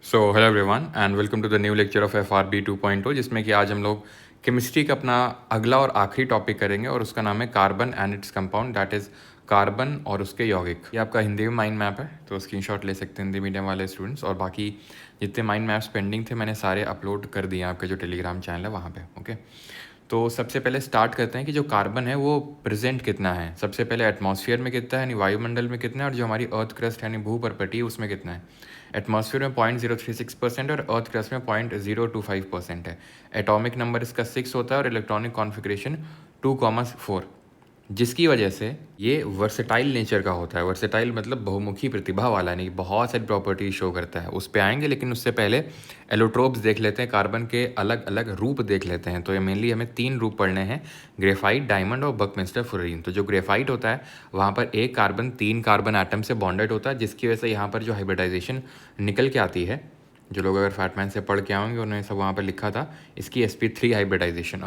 So hello everyone and welcome to the new lecture of FRB 2.0 जिसमें कि आज हम लोग केमिस्ट्री का अपना अगला और आखिरी टॉपिक करेंगे और उसका नाम है carbon and its compound that is carbon और उसके यौगिक। ये आपका हिंदी में माइंड मैप है तो स्क्रीनशॉट ले सकते हैं हिंदी मीडियम वाले स्टूडेंट्स। और बाकी जितने माइंड मैप्स पेंडिंग थे मैंने सारे अपलोड कर दिए आपके जो टेलीग्राम चैनल है वहाँ पे। ओके, तो सबसे पहले स्टार्ट करते हैं कि जो कार्बन है वो प्रेजेंट कितना है। सबसे पहले एटमॉस्फेयर में कितना है यानी वायुमंडल में कितना है, और जो हमारी अर्थ क्रस्ट यानी भूपर्पटी है उसमें कितना है। एटमॉस्फेयर में 0.036% और अर्थ क्रस्ट में 0.025% है। एटॉमिक नंबर इसका 6 होता है और इलेक्ट्रॉनिक कॉन्फ़िगरेशन 2,4, जिसकी वजह से ये वर्सेटाइल नेचर का होता है। वर्सेटाइल मतलब बहुमुखी प्रतिभा वाला, नहीं बहुत सारी प्रॉपर्टी शो करता है, उस पर आएंगे। लेकिन उससे पहले एलोट्रोप्स देख लेते हैं, कार्बन के अलग अलग रूप देख लेते हैं। तो ये मेनली हमें 3 रूप पढ़ने हैं, ग्रेफाइट, डायमंड और बकमिंस्टर फ्लोरीन। तो जो ग्रेफाइट होता है वहाँ पर एक कार्बन 3 कार्बन एटम से बॉन्डेड होता है, जिसकी वजह से यहाँ पर जो हाइब्रिडाइजेशन निकल के आती है, जो लोग अगर फैटमैन से पढ़ के आएंगे उन्होंने सब वहाँ पर लिखा था इसकी sp3 hybridization,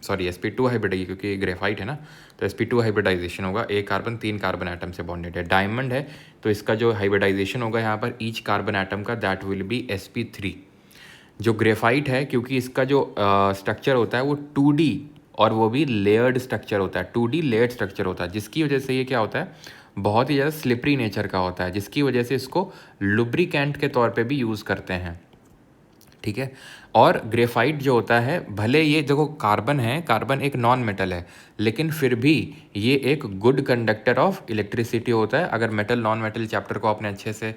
sorry sp2 hybridization, क्योंकि ग्रेफाइट है ना, तो sp2 हाइब्रिडाइजेशन होगा। एक कार्बन 3 कार्बन एटम से बॉन्डेड है। डायमंड है तो इसका जो हाइब्रिडाइजेशन होगा यहाँ पर ईच कार्बन एटम का दैट विल बी sp3। जो ग्रेफाइट है क्योंकि इसका जो स्ट्रक्चर होता है वो 2D और वो भी लेयर्ड स्ट्रक्चर होता है, 2D लेयर्ड स्ट्रक्चर होता है, जिसकी वजह से ये क्या होता है बहुत ही ज़्यादा स्लिपरी नेचर का होता है, जिसकी वजह से इसको लुब्रिकेंट के तौर पे भी यूज़ करते हैं। ठीक है। और ग्रेफाइट जो होता है, भले ये देखो कार्बन है, कार्बन एक नॉन मेटल है, लेकिन फिर भी ये एक गुड कंडक्टर ऑफ इलेक्ट्रिसिटी होता है। अगर मेटल नॉन मेटल चैप्टर को आपने अच्छे से,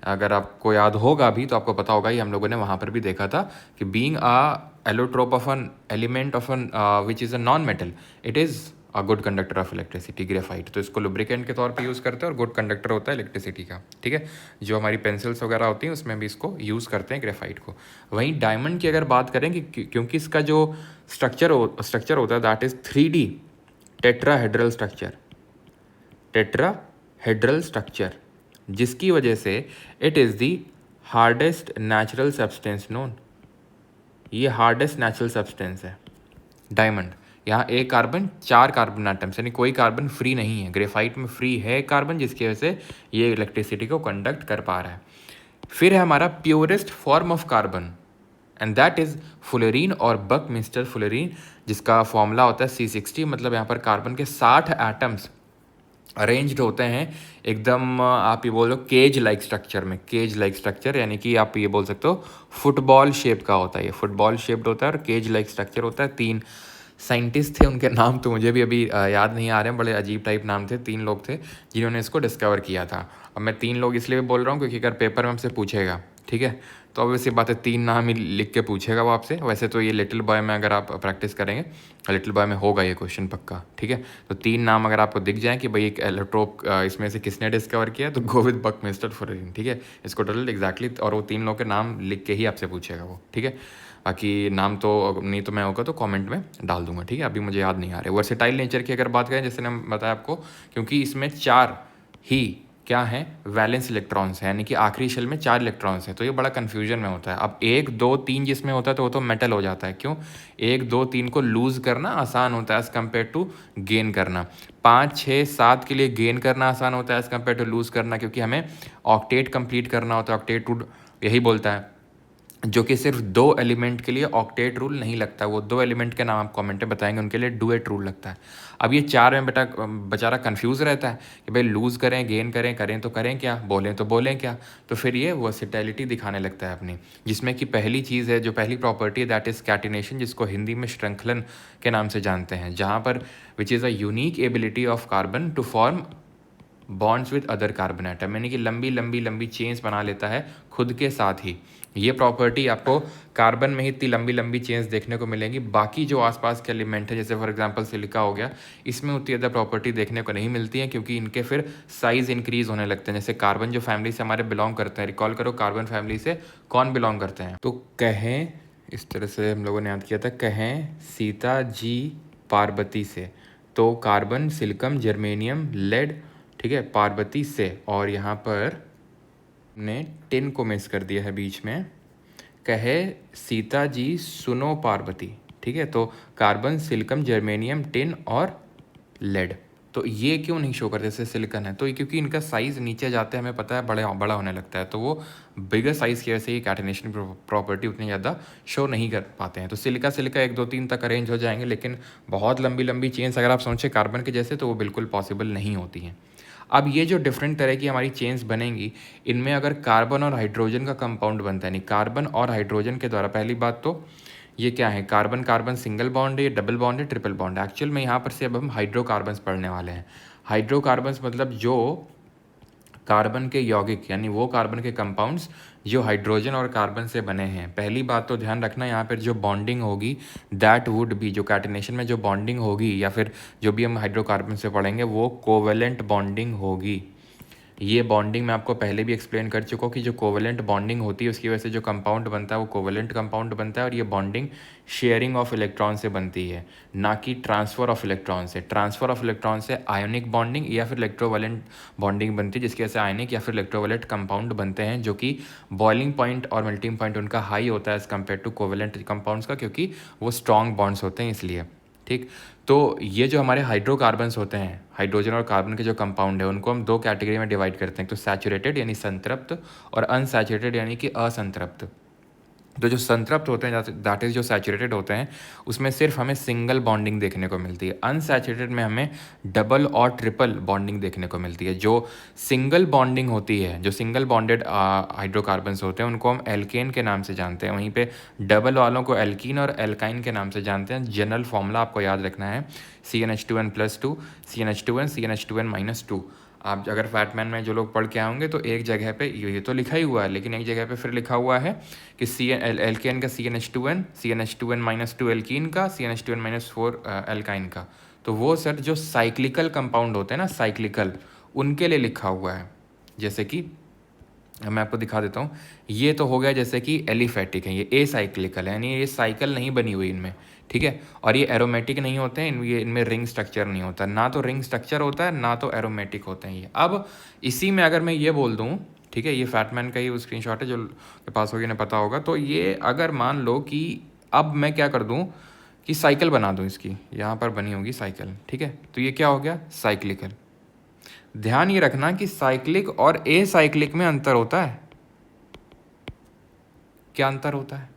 अगर आपको याद होगा भी तो आपको पता होगा ही, हम लोगों ने वहाँ पर भी देखा था कि being a allotrope of an element of an which is a non metal, it is a good conductor of electricity graphite. तो इसको लुब्रिकेंट के तौर पे यूज़ करते हैं और गुड कंडक्टर होता है इलेक्ट्रिसिटी का। ठीक है, जो हमारी पेंसिल्स वगैरह होती हैं उसमें भी इसको यूज़ करते हैं ग्रेफाइट को। वहीं डायमंड की अगर बात करें कि क्योंकि इसका जो स्ट्रक्चर होता है that is 3D tetrahedral structure, tetrahedral structure, जिसकी वजह से it is the hardest natural substance known. ये हार्डेस्ट नेचुरल सब्सटेंस है डायमंड। यहाँ एक कार्बन 4 कार्बन एटम्स, यानी कोई कार्बन फ्री नहीं है। ग्रेफाइट में फ्री है कार्बन, जिसकी वजह से ये इलेक्ट्रिसिटी को कंडक्ट कर पा रहा है। फिर है हमारा purest form of carbon and that is fluorine और बकमिंस्टर फ्लोरीन, जिसका फॉर्मूला होता है C60। मतलब यहाँ पर कार्बन के 60 एटम्स अरेंज्ड होते हैं एकदम, आप ये बोल लो केज लाइक स्ट्रक्चर में। केज लाइक स्ट्रक्चर यानी कि आप ये बोल सकते हो फुटबॉल शेप का होता है, ये फुटबॉल शेप्ड होता है और केज लाइक स्ट्रक्चर होता है। 3 साइंटिस्ट थे, उनके नाम तो मुझे भी अभी याद नहीं आ रहे हैं, बड़े अजीब टाइप नाम थे। 3 लोग थे जिन्होंने इसको डिस्कवर किया था। अब मैं 3 लोग इसलिए बोल रहा हूँ क्योंकि अगर पेपर में हमसे पूछेगा, ठीक है, तो ऑब्वियसली बात है 3 नाम ही लिख के पूछेगा वो आपसे। वैसे तो ये लिटिल बॉय में अगर आप प्रैक्टिस करेंगे, लिटिल बॉय में होगा ये क्वेश्चन पक्का। ठीक है, तो 3 नाम अगर आपको दिख जाए कि भाई एक एलोट्रोप इसमें से किसने डिस्कवर किया, तो गो विद बकमिंस्टर फ्लोरीन। ठीक है, इसको टोटल एग्जैक्टली, और वो 3 लोग के नाम लिख के ही आपसे पूछेगा वो। ठीक है, बाकी नाम तो नहीं तो मैं होगा तो कमेंट में डाल दूंगा। ठीक है, अभी मुझे याद नहीं आ रहे। वर्सेटाइल नेचर की अगर बात करें, जैसे मैंने बताया आपको, क्योंकि इसमें 4 ही क्या है वैलेंस इलेक्ट्रॉन्स हैं, यानी कि आखिरी शेल में 4 इलेक्ट्रॉन्स हैं, तो ये बड़ा कन्फ्यूजन में होता है। अब 1 2 3 जिसमें होता है तो वो तो मेटल हो जाता है। क्यों? 1 2 3 को लूज़ करना आसान होता है एज़ कम्पेयर टू गेन करना। 5 6 7 के लिए गेन करना आसान होता है एज़ कम्पेयर टू लूज़ करना, क्योंकि हमें ऑक्टेट कंप्लीट करना होता है। ऑक्टेट रूल यही बोलता है, जो कि सिर्फ 2 एलिमेंट के लिए ऑक्टेट रूल नहीं लगता। वो 2 एलिमेंट के नाम आप कमेंट में बताएंगे, उनके लिए डुएट रूल लगता है। अब ये 4 में बेचारा कंफ्यूज रहता है कि भाई लूज़ करें गेन करें, करें तो करें क्या, बोलें तो बोलें क्या। तो फिर ये वर्सेटैलिटी दिखाने लगता है अपनी, जिसमें कि पहली चीज़ है, जो पहली प्रॉपर्टी है दैट इज़ कैटिनेशन, जिसको हिंदी में श्रृंखलन के नाम से जानते हैं, जहाँ पर which is a unique ability of carbon to form bonds with other carbon atom, यानी कि लंबी लंबी लंबी चेन्स बना लेता है खुद के साथ ही। ये प्रॉपर्टी आपको कार्बन में ही इतनी लंबी लंबी चेन्स देखने को मिलेंगी। बाकी जो आसपास के एलिमेंट है, जैसे फॉर एग्जांपल सिलिका हो गया, इसमें उतनी ज़्यादा प्रॉपर्टी देखने को नहीं मिलती है, क्योंकि इनके फिर साइज़ इंक्रीज़ होने लगते हैं। जैसे कार्बन जो फैमिली से हमारे बिलोंग करते हैं, रिकॉल करो कार्बन फैमिली से कौन बिलोंग करते हैं, तो कहें, इस तरह से हम लोगों ने याद किया था, कहें सीता जी पार्वती से, तो कार्बन सिलिकम जर्मेनियम लेड, ठीक है, पार्वती से। और यहाँ पर ने टिन को मिस कर दिया है बीच में, कहे सीता जी सुनो पार्वती। ठीक है, तो कार्बन सिलिकम जर्मेनियम टिन और लेड, तो ये क्यों नहीं शो करते जैसे सिलिकॉन है? तो ये क्योंकि इनका साइज़ नीचे जाते हमें पता है बड़ा होने लगता है, तो वो बिगर साइज़ की वजह से ये कैटेनेशन प्रॉपर्टी उतनी ज़्यादा शो नहीं कर पाते हैं। तो सिलिका 1 2 3 तक अरेंज हो जाएंगे, लेकिन बहुत लंबी लंबी चेन्स अगर आप सोचें कार्बन के जैसे, तो वो बिल्कुल पॉसिबल नहीं होती हैं। अब ये जो डिफरेंट तरह की हमारी चेन्स बनेंगी, इनमें अगर कार्बन और हाइड्रोजन का कंपाउंड बनता है, नहीं कार्बन और हाइड्रोजन के द्वारा, पहली बात तो ये क्या है, कार्बन कार्बन सिंगल बॉन्ड है, ये डबल बॉन्ड है, ट्रिपल बॉन्ड है। एक्चुअल में यहाँ पर से अब हम हाइड्रोकार्बन्स पढ़ने वाले हैं। हाइड्रोकार्बन्स मतलब जो कार्बन के यौगिक, यानी वो कार्बन के कंपाउंड्स जो हाइड्रोजन और कार्बन से बने हैं। पहली बात तो ध्यान रखना, यहाँ पर जो बॉन्डिंग होगी दैट वुड बी, जो कैटिनेशन में जो बॉन्डिंग होगी या फिर जो भी हम हाइड्रोकार्बन से पढ़ेंगे वो कोवेलेंट बॉन्डिंग होगी। ये बॉन्डिंग मैं आपको पहले भी एक्सप्लेन कर चुका हूँ कि जो कोवेलेंट बॉन्डिंग होती है उसकी वजह से जो कंपाउंड बनता है वो कोवेलेंट कंपाउंड बनता है, और ये बॉन्डिंग शेयरिंग ऑफ इलेक्ट्रॉन से बनती है, ना कि ट्रांसफ़र ऑफ इलेक्ट्रॉन से। ट्रांसफ़र ऑफ इलेक्ट्रॉन से आयोनिक बॉन्डिंग या फिर इलेक्ट्रोवैलेंट बॉन्डिंग बनती है, जिसकी वजह से आयोनिक या फिर इलेक्ट्रोवैलेंट कंपाउंड बनते हैं, जो कि बॉइलिंग पॉइंट और मेल्टिंग पॉइंट उनका हाई होता है as compare to covalent compounds का, क्योंकि वो स्ट्रॉन्ग बॉन्ड्स होते हैं इसलिए। ठीक, तो ये जो हमारे हाइड्रोकार्बन्स होते हैं, हाइड्रोजन और कार्बन के जो कंपाउंड है, उनको हम 2 कैटेगरी में डिवाइड करते हैं, तो सैचुरेटेड यानी संतृप्त और अनसैचुरेटेड यानी कि असंतृप्त। तो जो संतृप्त होते हैं, दैट इज़ जो सैचुरेटेड होते हैं, उसमें सिर्फ हमें सिंगल बॉन्डिंग देखने को मिलती है। अनसैचुरेटेड में हमें डबल और ट्रिपल बॉन्डिंग देखने को मिलती है। जो सिंगल बॉन्डिंग होती है, जो सिंगल बॉन्डेड हाइड्रोकार्बन्स होते हैं, उनको हम एल्केन के नाम से जानते हैं। वहीं पे डबल वालों को एल्कीन और एल्काइन के नाम से जानते हैं। जनरल फॉर्मूला आपको याद रखना है CnH2n+2 CnH2n CnH2n-2। आप अगर फैटमैन में जो लोग पढ़ के आएंगे तो एक जगह पे ये तो लिखा ही हुआ है, लेकिन एक जगह पे फिर लिखा हुआ है कि एल्केन का CnH2n CnH2n-2 एल्कीन का CnH2n-4 एल्काइन का। तो वो सर जो साइक्लिकल कंपाउंड होते हैं ना, साइक्लिकल, उनके लिए लिखा हुआ है। जैसे कि मैं आपको दिखा देता हूँ, ये तो हो गया जैसे कि एलिफैटिक है, ये एसाइक्लिकल है, यानी ये साइकिल नहीं बनी हुई इनमें, ठीक है। और ये एरोमेटिक नहीं होते हैं, ये इनमें रिंग स्ट्रक्चर नहीं होता, ना तो रिंग स्ट्रक्चर होता है ना तो एरोमेटिक होते हैं ये। अब इसी में अगर मैं ये बोल दूँ, ठीक है, ये फैटमैन का ही वो स्क्रीनशॉट है जो के पास होगी ना पता होगा, तो ये अगर मान लो कि अब मैं क्या कर दूँ कि साइकिल बना दूँ इसकी, यहाँ पर बनी होगी साइकिल, ठीक है, तो ये क्या हो गया, साइक्लिकल। ध्यान ये रखना कि साइक्लिक और एसाइक्लिक में अंतर होता है। क्या अंतर होता है?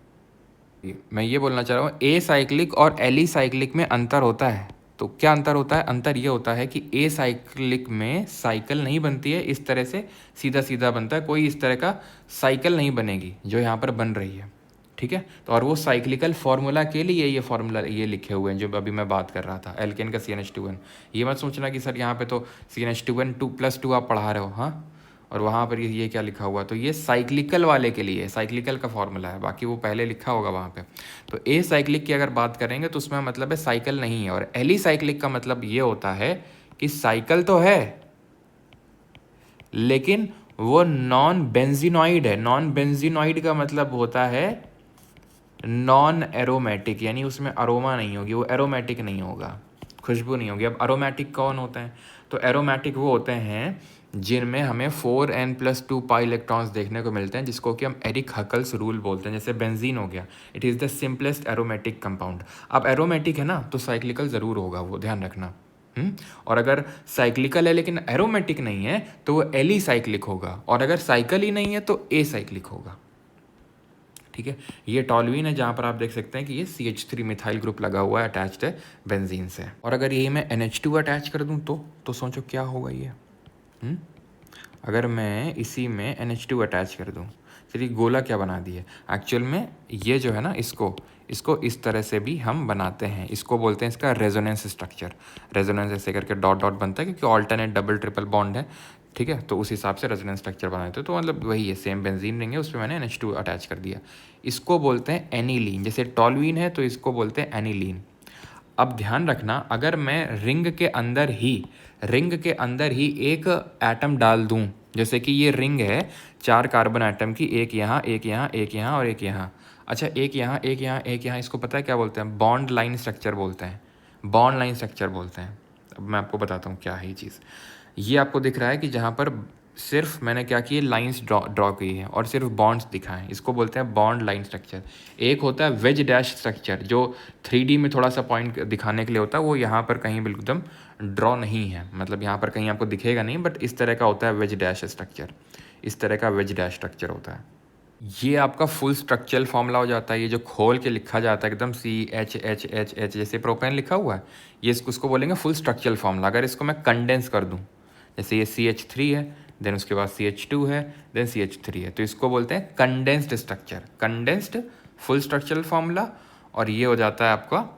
मैं ये बोलना चाह रहा हूँ, एसाइक्लिक और एलिसाइक्लिक में अंतर होता है। तो क्या अंतर होता है? अंतर ये होता है कि एसाइक्लिक में साइकिल नहीं बनती है इस तरह से सीधा सीधा बनता है, कोई इस तरह का साइकिल नहीं बनेगी जो यहाँ पर बन रही है, ठीक है। तो और वो साइक्लिकल फार्मूला के लिए ये फार्मूला ये लिखे हुए हैं जो अभी मैं बात कर रहा था, एल्केन का CnH2n। ये मत सोचना कि सर यहाँ पे तो CnH2n 2+2 आप पढ़ा रहे हो, हाँ, और वहाँ पर ये क्या लिखा हुआ, तो ये साइक्लिकल वाले के लिए साइक्लिकल का फार्मूला है, बाकी वो पहले लिखा होगा वहाँ पे। तो ए साइक्लिक की अगर बात करेंगे तो उसमें मतलब है साइकिल नहीं है, और एली साइक्लिक का मतलब ये होता है कि साइकिल तो है लेकिन वो नॉन बेंजीनॉइड है। नॉन बेंजीनॉइड का मतलब होता है नॉन एरोमेटिक, यानी उसमें अरोमा नहीं होगी, वो एरोमेटिक नहीं होगा, खुशबू नहीं होगी। अब एरोमेटिक कौन होते हैं? तो एरोमेटिक वो होते हैं जिनमें हमें 4n+2 पाई इलेक्ट्रॉन्स देखने को मिलते हैं, जिसको कि हम एरिक हकल्स रूल बोलते हैं। जैसे बेंजीन हो गया, it is the simplest aromatic compound. अब एरोमेटिक है ना, तो साइक्लिकल ज़रूर होगा, वो ध्यान रखना। और अगर साइक्लिकल है लेकिन एरोमेटिक नहीं है तो वो एली साइक्लिक होगा, और अगर साइकिल ही नहीं है तो ए साइक्लिक होगा, ठीक है। ये टॉलुइन है जहाँ पर आप देख सकते हैं कि ये CH3 मिथाइल ग्रुप लगा हुआ है, अटैच्ड है बेंजीन से। और अगर यही मैं NH2 अटैच कर दूँ तो सोचो क्या होगा ये। अगर मैं इसी में NH2 अटैच कर दूँ, चलिए गोला क्या बना दिए। एक्चुअल में ये जो है ना, इसको इस तरह से भी हम बनाते हैं, इसको बोलते हैं इसका रेजोनेंस स्ट्रक्चर। रेजोनेंस ऐसे करके डॉट डॉट बनता है क्योंकि ऑल्टरनेट डबल ट्रिपल बॉन्ड है, ठीक है, तो उस हिसाब से रेजोनेंस स्ट्रक्चर बनाते हैं। तो मतलब वही है, सेम बेंजीन रिंग है, उस पर मैंने NH2 अटैच कर दिया। इसको बोलते हैं एनिलीन, जैसे टॉलुइन है तो इसको बोलते हैं एनिलीन। अब ध्यान रखना, अगर मैं रिंग के अंदर ही एक एटम डाल दूं, जैसे कि ये रिंग है 4 कार्बन एटम की, एक यहाँ एक यहाँ एक यहाँ और एक यहाँ, अच्छा एक यहाँ एक यहाँ एक यहाँ, इसको पता है क्या बोलते हैं? बॉन्ड लाइन स्ट्रक्चर बोलते हैं, बॉन्ड लाइन स्ट्रक्चर बोलते हैं। अब मैं आपको बताता हूँ क्या है ये चीज़। ये आपको दिख रहा है कि जहाँ पर सिर्फ मैंने क्या किए, लाइंस ड्रॉ की है और सिर्फ बॉन्ड्स दिखाएं, इसको बोलते हैं बॉन्ड लाइन स्ट्रक्चर। एक होता है वेज डैश स्ट्रक्चर, जो 3D में थोड़ा सा पॉइंट दिखाने के लिए होता है, वो यहाँ पर कहीं बिल्कुल एकदम ड्रॉ नहीं है, मतलब यहाँ पर कहीं आपको दिखेगा नहीं, बट इस तरह का होता है वेज डैश स्ट्रक्चर, इस तरह का वेज डैश स्ट्रक्चर होता है। ये आपका फुल स्ट्रक्चरल फॉर्मूला हो जाता है, ये जो खोल के लिखा जाता है एकदम CH जैसे प्रोपेन लिखा हुआ है, ये उसको बोलेंगे फुल स्ट्रक्चरल फॉर्मूला। अगर इसको मैं कंडेंस कर दूँ, जैसे ये CH3 है, देन उसके बाद CH2 है, देन CH3 है, तो इसको बोलते हैं condensed structure, condensed full structural formula. और ये हो जाता है आपका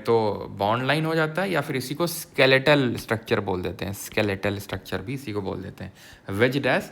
तो बॉन्ड लाइन हो जाता है, या फिर इसी को स्केलेटल स्ट्रक्चर बोल देते हैं, स्केलेटल स्ट्रक्चर भी इसी को बोल देते हैं।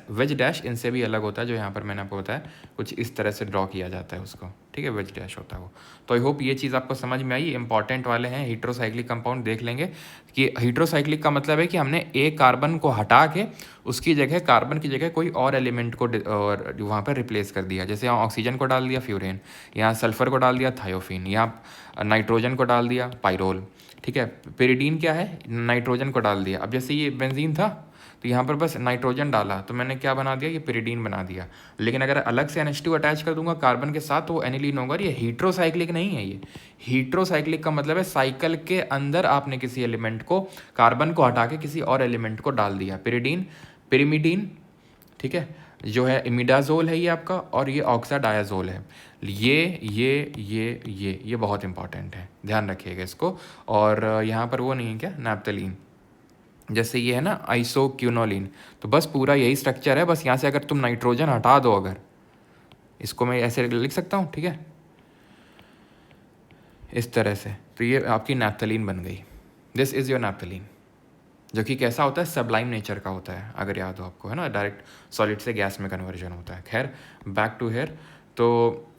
वेज डैश इनसे भी अलग होता है, जो यहाँ पर मैंने आपको बताया कुछ इस तरह से ड्रॉ किया जाता है उसको, ठीक है, वेज डैश होता है वो। तो आई होप ये चीज़ आपको समझ में आई। इंपॉर्टेंट वाले हैं, हेट्रोसाइक्लिक कंपाउंड देख लेंगे कि हेट्रोसाइक्लिक का मतलब है कि हमने एक कार्बन को हटा के उसकी जगह, कार्बन की जगह कोई और एलिमेंट को और वहाँ पर रिप्लेस कर दिया। जैसे यहाँ ऑक्सीजन को डाल दिया फ्यूरेन, यहाँ सल्फर को डाल दिया थायोफिन, यहाँ नाइट्रोजन को डाल दिया पाइरोल, ठीक है। पिरिडीन क्या है, नाइट्रोजन को डाल दिया। अब जैसे ये बेंजीन था तो यहाँ पर बस नाइट्रोजन डाला तो मैंने क्या बना दिया, ये पिरिडीन बना दिया। लेकिन अगर अलग से NH2 अटैच कर दूंगा कार्बन के साथ तो वो एनिलीन होगा। ये हीट्रोसाइक्लिक नहीं है। ये हीट्रोसाइक्लिक का मतलब है साइकिल के अंदर आपने किसी एलिमेंट को, कार्बन को हटा के किसी और एलिमेंट को डाल दिया। पिरिडीन, पिरिमिडीन, ठीक है, जो है इमिडाजोल है ये आपका, और ये ऑक्साडायाजोल है। ये बहुत इंपॉर्टेंट है, ध्यान रखिएगा इसको। और यहाँ पर वो नहीं है क्या, नैप्थलीन, जैसे ये है ना आइसोक्यूनोलिन, तो बस पूरा यही स्ट्रक्चर है। बस यहाँ से अगर तुम नाइट्रोजन हटा दो, अगर इसको मैं ऐसे लिख सकता हूँ, ठीक है, इस तरह से, तो ये आपकी नैप्थलीन बन गई। दिस इज़ योर नैप्थलीन, जो कि कैसा होता है, सबलाइम नेचर का होता है, अगर याद हो आपको, है ना, डायरेक्ट सॉलिड से गैस में कन्वर्जन होता है। खैर बैक टू हेयर, तो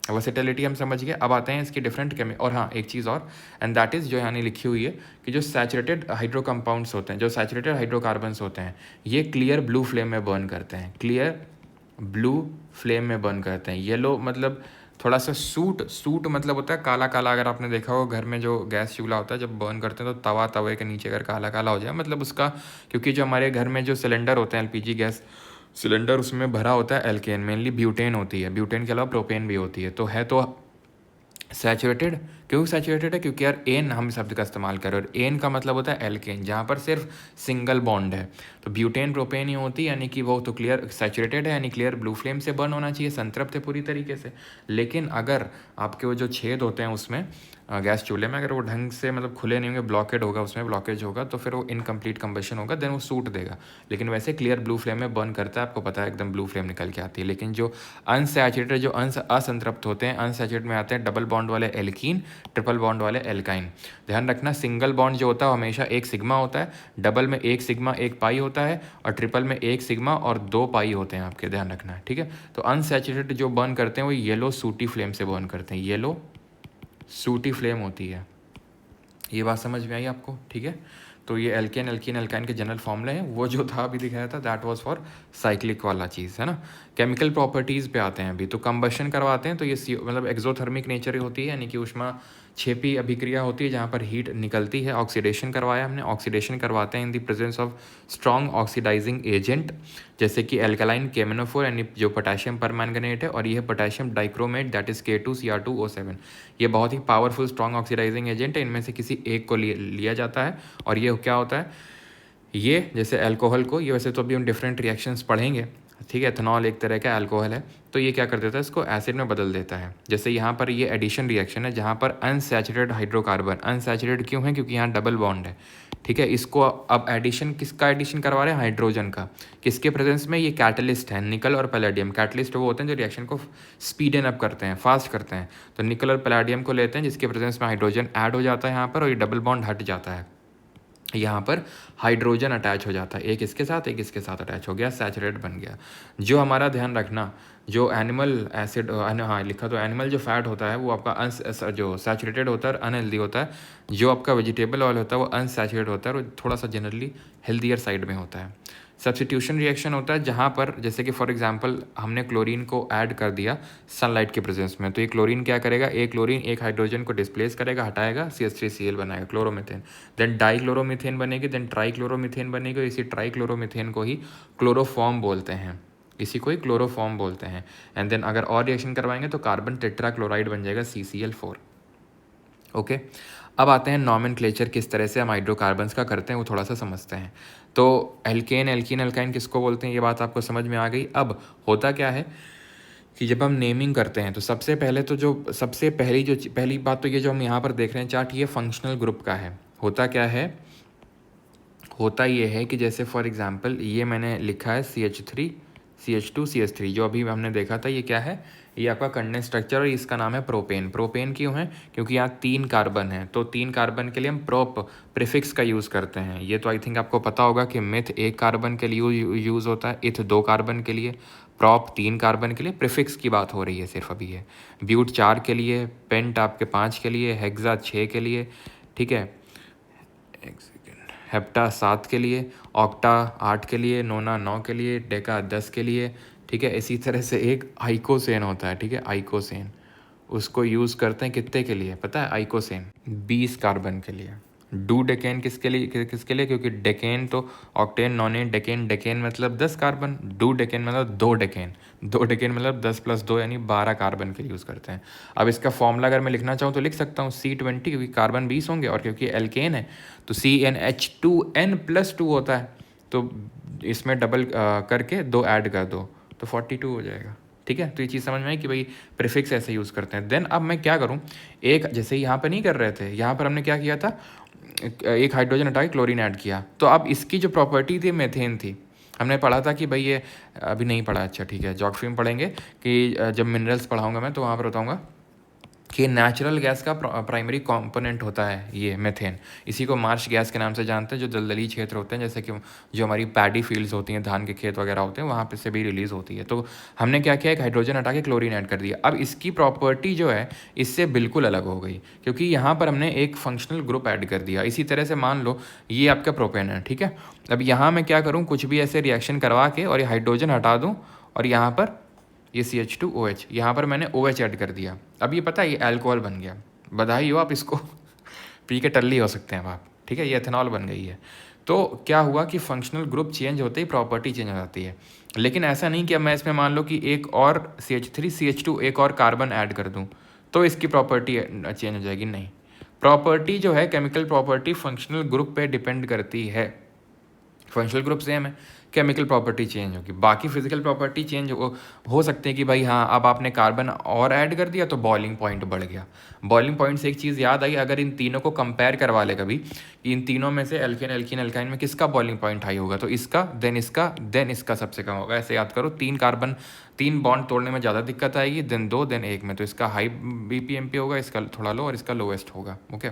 वर्सेटिलिटी हम समझ गए। अब आते हैं इसकी डिफरेंट और हाँ एक चीज़ और, एंड दैट इज़ जो यहाँ लिखी हुई है कि जो सैचुरेटेड हाइड्रो कंपाउंड्स होते हैं, जो सैचुरेटेड हाइड्रोकार्बन्स होते हैं, ये क्लियर ब्लू फ्लेम में बर्न करते हैं, क्लियर ब्लू फ्लेम में बर्न करते हैं। येलो मतलब थोड़ा सा सूट मतलब होता है काला काला। अगर आपने देखा हो घर में जो गैस चूल्हा होता है, जब बर्न करते हैं तो तवे के नीचे अगर काला काला हो जाए, मतलब उसका, क्योंकि जो हमारे घर में जो सिलेंडर होते हैं LPG गैस सिलेंडर, उसमें भरा होता है एल्केन, मेनली ब्यूटेन होती है, ब्यूटेन के अलावा प्रोपेन भी होती है, तो है तो सैचुरेटेड। क्यों सैचुरेटेड है, क्योंकि यार एन हम शब्द का इस्तेमाल कर रहे हैं, और एन का मतलब होता है एल्केन, जहाँ पर सिर्फ सिंगल बॉन्ड है। तो ब्यूटेन प्रोपेन ही होती है, यानी कि वो तो क्लियर सैचुरेटेड है, यानी क्लियर ब्लू फ्लेम से बर्न होना चाहिए, संतृप्त है पूरी तरीके से। लेकिन अगर आपके वो जो छेद होते हैं उसमें गैस चूल्हे में, अगर वो ढंग से मतलब खुले नहीं होंगे, ब्लॉकेड होगा, उसमें ब्लॉकेज होगा, तो फिर वो इनकम्प्लीट कंबशन होगा, देन वो सूट देगा। लेकिन वैसे क्लियर ब्लू फ्लेम में बर्न करता है, आपको पता है एकदम ब्लू फ्लेम निकल के आती है। लेकिन जो अनसैचुरेटेड, जो असंतृप्त होते हैं, अनसैचुरेटेड में आते हैं डबल बॉन्ड वाले एल्कीन, ट्रिपल बॉन्ड वाले एल्काइन। ध्यान रखना, सिंगल बॉन्ड जो होता है हमेशा एक सिग्मा होता है, डबल में एक सिग्मा एक पाई होता है, और ट्रिपल में एक सिग्मा और दो पाई होते हैं आपके, ध्यान रखना, ठीक है। तो अनसैचुरेटेड जो बर्न करते हैं वो येलो सूटी फ्लेम से बर्न करते हैं, येलो सूटी फ्लेम होती है। ये बात समझ में आई आपको, ठीक है। तो ये एल्केन एल्कीन एल्काइन के जनरल फॉर्मूले हैं, वो जो था अभी दिखाया था दैट वाज फॉर साइक्लिक वाला चीज़, है ना। केमिकल प्रॉपर्टीज़ पे आते हैं अभी। तो कंबशन करवाते हैं तो ये मतलब एक्सोथर्मिक नेचर होती है, यानी कि ऊष्मा छेपी अभिक्रिया होती है जहाँ पर हीट निकलती है। ऑक्सीडेशन करवाया हमने, ऑक्सीडेशन करवाते हैं in the presence of strong oxidizing agent, जैसे कि एल्कलाइन केमिनोफोर, यानी जो पोटेशियम परमैंगनेट है, और ये है potassium dichromate that is K2Cr2O7। ये बहुत ही पावरफुल स्ट्रॉन्ग ऑक्सीडाइजिंग एजेंट है, इनमें से किसी एक को लिया जाता है। और ये क्या होता है, ये जैसे अल्कोहल को, ये वैसे तो अभी हम डिफरेंट रिएक्शंस पढ़ेंगे, ठीक है। एथनॉल एक तरह का अल्कोहल है, तो ये क्या कर देता है, इसको एसिड में बदल देता है। जैसे यहाँ पर ये एडिशन रिएक्शन है, जहाँ पर अनसैचुरेटेड हाइड्रोकार्बन, अनसैचुरेटेड क्यों है, क्योंकि यहाँ डबल बॉन्ड है, ठीक है। इसको अब एडिशन, किसका एडिशन करवा रहे हैं, हाइड्रोजन का, किसके प्रेजेंस में, ये कैटलिस्ट है, निकल और पैलेडियम। कैटलिस्ट वो होते हैं जो रिएक्शन को स्पीडन अप करते हैं, फास्ट करते हैं। तो निकल और पैलेडियम को लेते हैं, जिसके प्रेजेंस में हाइड्रोजन ऐड हो जाता है यहाँ पर, और ये डबल बॉन्ड हट जाता है, यहाँ पर हाइड्रोजन अटैच हो जाता है, एक इसके साथ एक इसके साथ अटैच हो गया, सैचुरेट बन गया। जो हमारा ध्यान रखना, जो एनिमल एसिड, हाँ लिखा तो एनिमल जो फैट होता है वो आपका जो सैचुरेटेड होता है, अनहेल्दी होता है। जो आपका वेजिटेबल ऑयल होता है वो अनसैचुरेटेड होता है, और थोड़ा सा जनरली हेल्दियर साइड में होता है। सब्स्टिट्यूशन रिएक्शन होता है जहाँ पर, जैसे कि फॉर एग्जांपल हमने क्लोरीन को ऐड कर दिया सनलाइट के प्रेजेंस में, तो ये क्लोरीन क्या करेगा, एक क्लोरीन एक हाइड्रोजन को डिस्प्लेस करेगा, हटाएगा, CH3Cl बनाएगा, क्लोरोमीथेन। देन डाइक्लोरोमीथेन बनेगी, देन ट्राइक्लोरोमीथेन बनेगी। इसी ट्राइक्लोरोमीथेन को ही क्लोरोफॉर्म बोलते हैं, इसी को ही क्लोरोफॉर्म बोलते हैं। एंड देन अगर और रिएक्शन करवाएंगे तो कार्बन टेट्राक्लोराइड बन जाएगा, CCl4। ओके अब आते हैं नॉमेनक्लेचर, किस तरह से हम हाइड्रोकार्बन्स का करते हैं वो थोड़ा सा समझते हैं। तो एल्केन, एल्कीन, अल्काइन किसको बोलते हैं, ये बात आपको समझ में आ गई। अब होता क्या है कि जब हम नेमिंग करते हैं तो सबसे पहले तो सबसे पहली बात तो ये जो हम यहाँ पर देख रहे हैं चार्ट, ये फंक्शनल ग्रुप का है। होता क्या है, होता ये है कि जैसे फॉर एग्जांपल ये मैंने लिखा है CH3 CH2 CH3, जो अभी हमने देखा था, ये क्या है, ये आपका कंडेंस स्ट्रक्चर और इसका नाम है प्रोपेन। प्रोपेन क्यों है, क्योंकि यहाँ 3 कार्बन है, तो 3 कार्बन के लिए हम प्रोप प्रीफिक्स का यूज़ करते हैं। ये तो आई थिंक आपको पता होगा कि मिथ 1 कार्बन के लिए यूज़ होता है, इथ 2 कार्बन के लिए, प्रॉप 3 कार्बन के लिए। प्रीफिक्स की बात हो रही है सिर्फ अभी ये। ब्यूट 4 के लिए, पेंट आपके 5 के लिए, हेक्सा 6 के लिए, ठीक है, हेप्टा 7 के लिए, ऑक्टा 8 के लिए, नोना 9 के लिए, डेका 10 के लिए, ठीक है। इसी तरह से एक आइकोसेन होता है, ठीक है, आइकोसेन, उसको यूज़ करते हैं कितने के लिए पता है, आइकोसेन 20 कार्बन के लिए। डू डेकेन किसके लिए, क्योंकि डेकेन तो ऑक्टेन, नॉनेन, डेकेन, डेकेन मतलब 10 कार्बन, डू डेकेन मतलब 2 डेकेन, 2 डेकेन मतलब 10 + 2 यानी 12 कार्बन के लिए यूज़ करते हैं। अब इसका फॉर्मूला अगर मैं लिखना चाहूँ तो लिख सकता हूँ C20, क्योंकि कार्बन 20 होंगे और क्योंकि एल्केन है तो CnH2n+2 होता है, तो इसमें डबल करके 2 ऐड कर दो तो 42 हो जाएगा, ठीक है। तो ये चीज़ समझ में आई कि भाई प्रीफिक्स ऐसे यूज़ करते हैं। देन अब मैं क्या करूँ, एक जैसे यहाँ पर नहीं कर रहे थे, यहाँ पर हमने क्या किया था, एक हाइड्रोजन हटा के क्लोरीन ऐड किया, तो अब इसकी जो प्रॉपर्टी थी मेथेन थी। हमने पढ़ा था कि भाई ये अभी नहीं पढ़ा, अच्छा ठीक है, ज्योग्राफी में पढ़ेंगे कि जब मिनरल्स पढ़ाऊँगा मैं तो वहाँ पर बताऊँगा कि नेचुरल गैस का प्राइमरी कंपोनेंट होता है ये मेथेन। इसी को मार्श गैस के नाम से जानते हैं, जो दलदली क्षेत्र होते हैं, जैसे कि जो हमारी पैडी फील्ड्स होती हैं, धान के खेत वगैरह होते हैं, वहाँ पे से भी रिलीज़ होती है। तो हमने क्या किया, एक हाइड्रोजन हटा के क्लोरीन ऐड कर दिया। अब इसकी प्रॉपर्टी जो है इससे बिल्कुल अलग हो गई, क्योंकि यहाँ पर हमने एक फंक्शनल ग्रुप ऐड कर दिया। इसी तरह से मान लो ये आपका प्रोपेन है, ठीक है। अब यहाँ मैं क्या करूँ, कुछ भी ऐसे रिएक्शन करवा के और ये हाइड्रोजन हटा दूँ और यहाँ पर ये CH2OH, यहाँ पर मैंने OH ऐड कर दिया। अब ये पता है ये अल्कोहल बन गया, बधाई हो आप इसको पी के टल्ली हो सकते हैं आप, ठीक है, ये एथेनॉल बन गई है। तो क्या हुआ कि फंक्शनल ग्रुप चेंज होते ही प्रॉपर्टी चेंज हो जाती है। लेकिन ऐसा नहीं कि अब मैं इसमें मान लो कि एक और CH3 CH2 एक और कार्बन ऐड कर दूँ तो इसकी प्रॉपर्टी चेंज हो जाएगी, नहीं। प्रॉपर्टी जो है, केमिकल प्रॉपर्टी फंक्शनल ग्रुप पे डिपेंड करती है। फंक्शनल ग्रुप सेम है, केमिकल प्रॉपर्टी चेंज होगी, बाकी फिजिकल प्रॉपर्टी चेंज हो सकते हैं कि भाई हाँ अब आपने कार्बन और ऐड कर दिया तो बॉइलिंग पॉइंट बढ़ गया। बॉइलिंग पॉइंट से एक चीज़ याद आई, अगर इन तीनों को कंपेयर करवा ले कभी कि इन तीनों में से एल्केन, एल्कीन, अल्काइन में किसका बॉइलिंग पॉइंट हाई होगा, तो इसका, देन इसका सबसे कम होगा। ऐसे याद करो, 3 बॉन्ड तोड़ने में ज़्यादा दिक्कत आएगी, देन 2, देन 1 में, तो इसका हाई BPMP होगा, इसका थोड़ा लो और इसका लोवेस्ट होगा, ओके।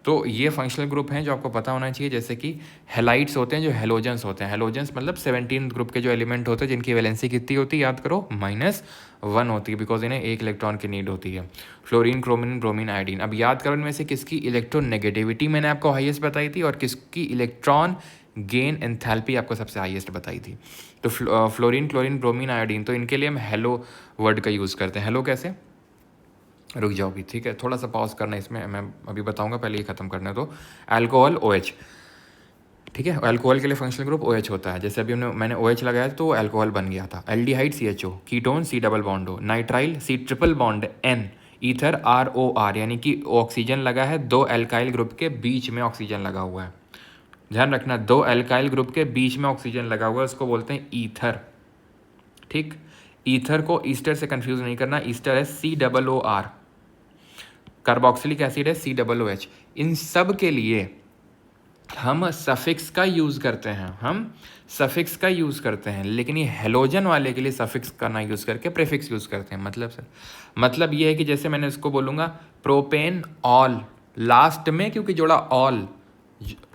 तो ये फंक्शनल ग्रुप हैं जो आपको पता होना चाहिए, जैसे कि हेलाइट्स होते हैं, जो हेलोजेंस होते हैं। हेलोजेंस मतलब 17 ग्रुप के जो एलिमेंट होते हैं जिनकी वैलेंसी कितनी होती है, याद करो, -1 होती है, बिकॉज इन्हें 1 इलेक्ट्रॉन की नीड होती है। Fluorine, chlorine, bromine, iodine. अब याद करो इनमें से किसकी इलेक्ट्रोनेगेटिविटी मैंने आपको हाईएस्ट बताई थी और किसकी इलेक्ट्रॉन गेन एंथैल्पी आपको सबसे हाईएस्ट बताई थी। तो फ्लोरीन, क्लोरीन, ब्रोमीन, आयोडीन, तो इनके लिए हम हेलो वर्ड का यूज़ करते हैं। हेलो कैसे, रुक जाओ भी, ठीक है, थोड़ा सा पॉज करना इसमें, मैं अभी बताऊंगा, पहले ये खत्म करने दो। अल्कोहल OH, ठीक है, अल्कोहल के लिए फंक्शनल ग्रुप OH होता है। जैसे अभी मैंने OH लगाया तो अल्कोहल बन गया था। Aldehyde CHO, ketone C double bond O, nitrile C triple bond N, ether ROR, यानी कि ऑक्सीजन लगा है, 2 एल्काइल ग्रुप के बीच में ऑक्सीजन लगा हुआ है। ध्यान रखना, 2 एल्काइल ग्रुप के बीच में ऑक्सीजन लगा हुआ है, उसको बोलते हैं ईथर, ठीक। ईथर को ईस्टर से कंफ्यूज नहीं करना, ईस्टर है COOR, कार्बोक्सिलिक एसिड है COOH। इन सब के लिए हम सफिक्स का यूज़ करते हैं, लेकिन ये हेलोजन वाले के लिए सफिक्स का ना यूज़ करके प्रीफिक्स यूज़ करते हैं। मतलब सर, मतलब ये है कि जैसे मैंने इसको बोलूँगा प्रोपेन ऑल, लास्ट में क्योंकि जोड़ा ऑल,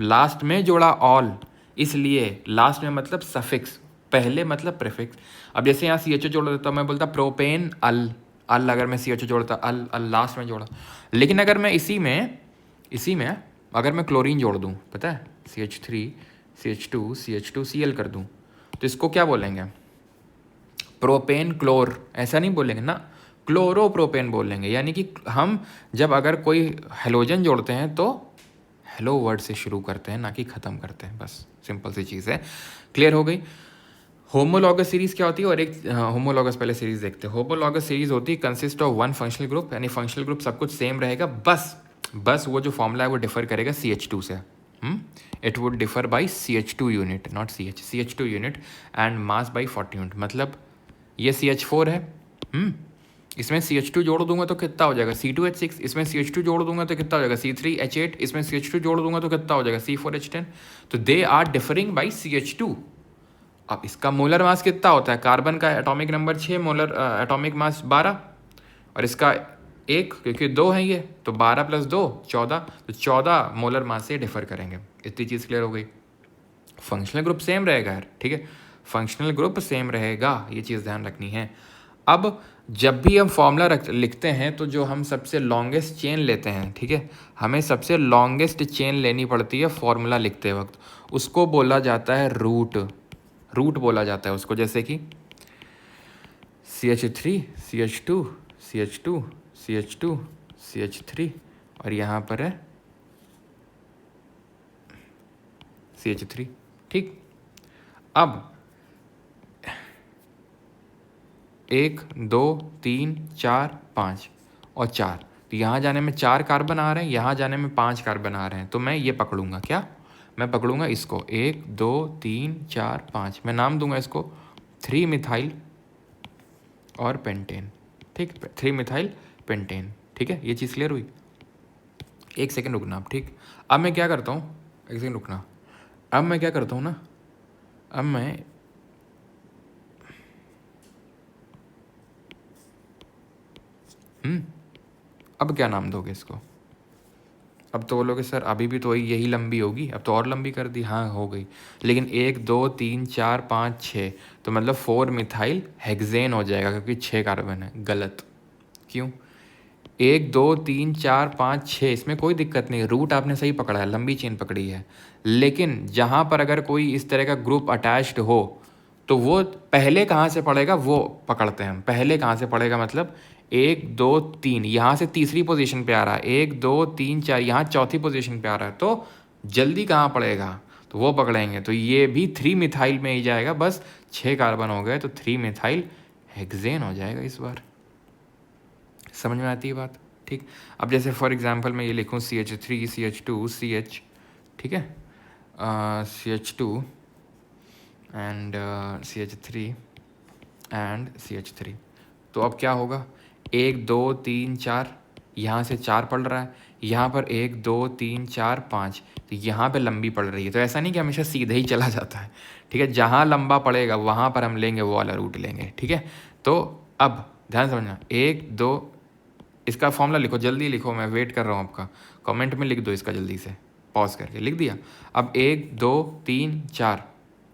लास्ट में जोड़ा ऑल, इसलिए लास्ट में मतलब सफिक्स, पहले मतलब प्रीफिक्स। अब जैसे यहाँ CHO जोड़ देता हूँ, मैं बोलता प्रोपेन अल, अगर मैं CHO जोड़ता, अल लास्ट में जोड़ा। लेकिन अगर मैं इसी में अगर मैं क्लोरीन जोड़ दूँ, पता है, CH3 CH2 CH2 Cl कर दूँ, तो इसको क्या बोलेंगे, प्रोपेन क्लोर, ऐसा नहीं बोलेंगे ना, क्लोरोप्रोपेन बोलेंगे। यानी कि हम जब अगर कोई हेलोजन जोड़ते हैं तो हेलो वर्ड से शुरू करते हैं, ना कि ख़त्म करते हैं, बस सिंपल सी चीज़ है। क्लियर हो गई। होमोलॉगस सीरीज़ क्या होती है, और एक होमोलॉगस पहले सीरीज़ देखते हैं। होमोलॉगस सीरीज़ होती है कंसिस्ट ऑफ 1 फंक्शनल ग्रुप, यानी फंक्शनल ग्रुप सब कुछ सेम रहेगा, बस बस वो जो फॉर्मूला है वो डिफर करेगा CH2 से. It would differ by CH2 unit, not CH2 unit and mass by 40 unit. मतलब ये CH4 है, इसमें CH2 जोड़ दूंगा तो कितना हो जाएगा C2H6, इसमें CH2 जोड़ दूंगा तो कितना हो जाएगा C3H8, इसमें CH2 जोड़ दूंगा तो कितना हो जाएगा C4H10. तो they are differing by CH2. अब इसका मोलर मास कितना होता है, कार्बन का atomic number 6, molar atomic mass 12, और इसका 1 क्योंकि 2 है ये, तो 12 + 2 14, तो 14 मोलर मास से डिफर करेंगे. इतनी चीज़ क्लियर हो गई. फंक्शनल ग्रुप सेम रहेगा यार, ठीक है, फंक्शनल ग्रुप सेम रहेगा, ये चीज़ ध्यान रखनी है. अब जब भी हम फॉर्मूला लिखते हैं तो जो हम सबसे लॉन्गेस्ट चेन लेते हैं, ठीक है, हमें सबसे लॉन्गेस्ट चेन लेनी पड़ती है फॉर्मूला लिखते वक्त, उसको बोला जाता है रूट. रूट बोला जाता है उसको, जैसे कि CH3 CH2 CH2 CH2 CH3 और यहाँ पर है CH3. ठीक, अब 1 2 3 4 5 और 4, तो यहाँ जाने में 4 कार्बन आ रहे हैं, यहाँ जाने में 5 कार्बन आ रहे हैं. तो मैं ये पकड़ूंगा, क्या मैं पकड़ूंगा इसको, 1 2 3 4 5, मैं नाम दूंगा इसको 3 मिथाइल और पेंटेन. ठीक, 3 मिथाइल पेंटेन. ठीक है, ये चीज़ क्लियर हुई. एक सेकेंड रुकना आप. ठीक, अब मैं क्या करता हूँ, एक सेकेंड रुकना. अब मैं क्या करता हूँ ना, अब मैं अब क्या नाम दोगे इसको. अब तो बोलोगे सर अभी भी तो यही लंबी होगी, अब तो और लंबी कर दी. हाँ हो गई, लेकिन 1 2 3 4 5 6, तो मतलब 4 मिथाइल हेक्सेन हो जाएगा क्योंकि 6 कार्बन है. गलत. क्यों, 1 2 3 4 5 6, इसमें कोई दिक्कत नहीं, रूट आपने सही पकड़ा है, लंबी चेन पकड़ी है. लेकिन जहाँ पर अगर कोई इस तरह का ग्रुप अटैच्ड हो तो वो पहले कहाँ से पड़ेगा वो पकड़ते हैं हम. पहले कहाँ से पड़ेगा मतलब 1 2 3, यहाँ से तीसरी पोजीशन पे आ रहा है, 1 2 3 4, यहाँ चौथी पोजीशन पे आ रहा है, तो जल्दी कहाँ पड़ेगा तो वो पकड़ेंगे. तो ये भी 3 मिथाइल में ही जाएगा, बस 6 कार्बन हो गए तो 3 मिथाइल हेक्सेन हो जाएगा इस बार. समझ में आती है बात. ठीक, अब जैसे फॉर एग्जांपल मैं ये लिखूँ CH3 CH2 CH, ठीक है, CH2 and CH3 and CH3, तो अब क्या होगा 1 2 3 4, यहाँ से 4 पड़ रहा है, यहाँ पर 1 2 3 4 5, तो यहाँ पे लंबी पड़ रही है. तो ऐसा नहीं कि हमेशा सीधे ही चला जाता है, ठीक है, जहाँ लंबा पड़ेगा वहाँ पर हम लेंगे वो वाला रूट लेंगे. ठीक है, तो अब ध्यान समझना, 1 2, इसका फॉर्मूला लिखो, जल्दी लिखो, मैं वेट कर रहा हूँ आपका. कमेंट में लिख दो इसका जल्दी से, पॉज करके लिख दिया. अब 1 2 3 4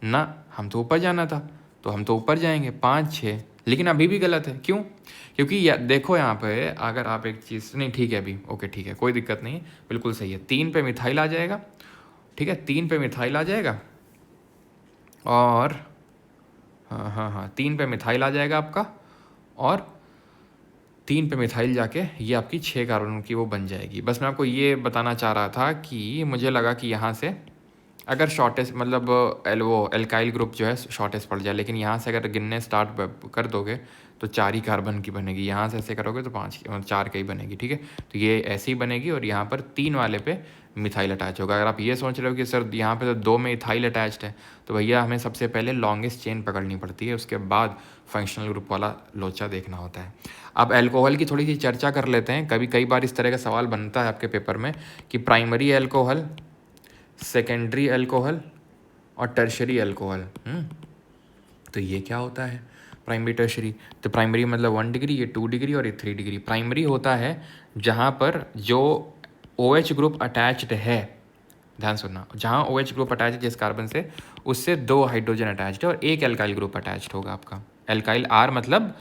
ना, हम तो ऊपर जाना था तो हम तो ऊपर जाएंगे 5 6, लेकिन अभी भी गलत है. क्यों, क्योंकि देखो यहाँ पे अगर आप एक चीज़ नहीं, ठीक है अभी ओके, ठीक है कोई दिक्कत नहीं, बिल्कुल सही है. 3 पे मिथाइल आ जाएगा, ठीक है, 3 पे मिथाइल आ जाएगा, और हाँ 3 पे मिथाइल आ जाएगा आपका, और 3 पे मिथाइल जाके ये आपकी 6 कार्बन की वो बन जाएगी. बस मैं आपको ये बताना चाह रहा था कि मुझे लगा कि यहाँ से अगर शॉर्टेस्ट मतलब वो एल्काइल ग्रुप जो है शॉर्टेस्ट पड़ जाए, लेकिन यहाँ से अगर गिनने स्टार्ट कर दोगे तो 4 ही कार्बन की बनेगी, यहाँ से ऐसे करोगे तो 4 की ही बनेगी. ठीक है, तो ये ऐसी ही बनेगी, और यहाँ पर 3 वाले पे मिथाइल अटैच होगा. अगर आप ये सोच रहे हो कि सर यहाँ पे तो 2 में इथाइल अटैच्ड है, तो भैया हमें सबसे पहले लॉन्गेस्ट चेन पकड़नी पड़ती है, उसके बाद फंक्शनल ग्रुप वाला लोचा देखना होता है. अब अल्कोहल की थोड़ी सी चर्चा कर लेते हैं. कई बार इस तरह का सवाल बनता है आपके पेपर में कि प्राइमरी अल्कोहल, सेकेंडरी अल्कोहल और टर्शरी अल्कोहल. तो ये क्या होता है प्राइमरी टर्शरी. तो प्राइमरी मतलब 1 डिग्री, ये 2 डिग्री और ये 3 डिग्री. प्राइमरी होता है जहाँ पर जो OH ग्रुप अटैच्ड है, ध्यान सुनना, जहाँ OH ग्रुप अटैच है जिस कार्बन से, उससे 2 हाइड्रोजन अटैच्ड है और 1 एल्काइल ग्रुप अटैच्ड होगा आपका. एल्काइल R मतलब,